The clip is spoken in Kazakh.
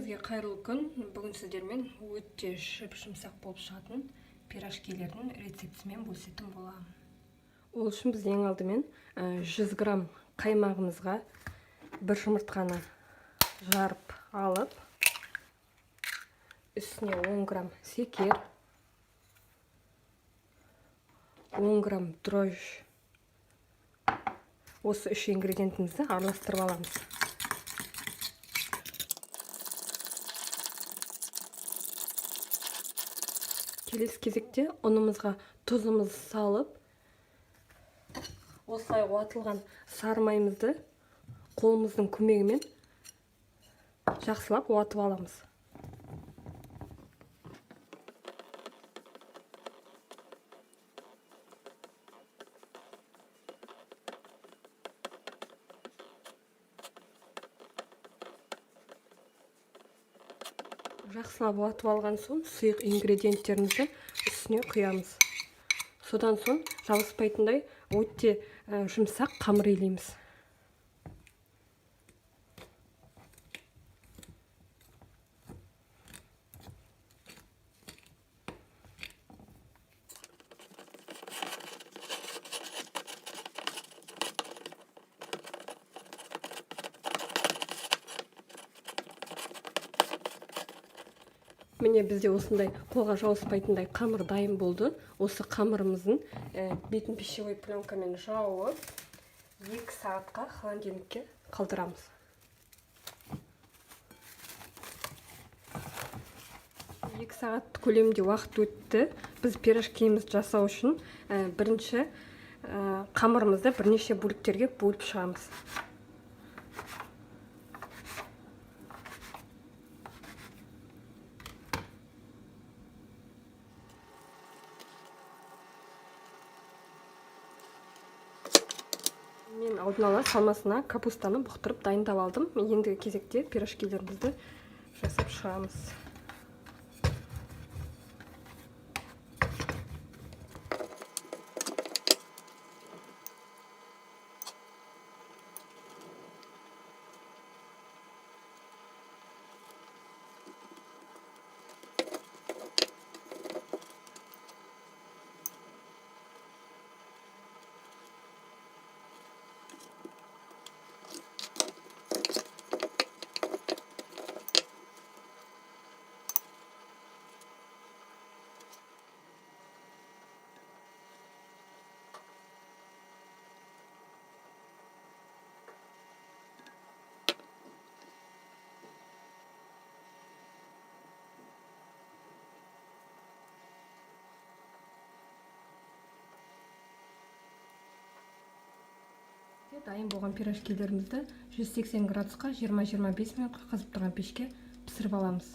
Бәріңізге қайырлы күн. Бүгін сіздермен өте шып-шымсақ болып шығатын пирожкилердің рецептісімен бөлісетін боламын. Ол үшін біз ең алдымен 100 грамм қаймағымызға бір жұмыртқаны жарып алып, үстіне 10 грамм секер, 10 грамм дрожж, осы үш ингредиентімізді араластырып аламыз. Келесі кезекте ұнымызға тұзымызды салып, осылай уатылған сары майымызды қолымыздың көмегімен жақсылап уатып аламыз. Жақсылап уатып алған соң сұйық ингредиенттерімізді үстіне құямыз. Содан соң жабыспайтындай өте жұмсақ қамыр илейміз. Міне бізде осындай қолға жауыспайтындай қамыр дайын болды. Осы қамырымыздың бетін пищевой пленкамен жауып 2 сағатқа холодильникке қалдырамыз. 2 сағат көлемінде уақыт өтті. Біз пирожкимізді жасау үшін бірінші қамырымызды бірнеше бөліктерге бөліп шығамыз. Мен алдын ала салмасына капустаны бұқтырып дайындап алдым. Ендігі кезекте пирожкилерімізді жасап шығамыз. Дайын болған пирожкилерімізді 180 градусқа 20-25 минутқа қызып тұрған пешке пісіріп аламыз.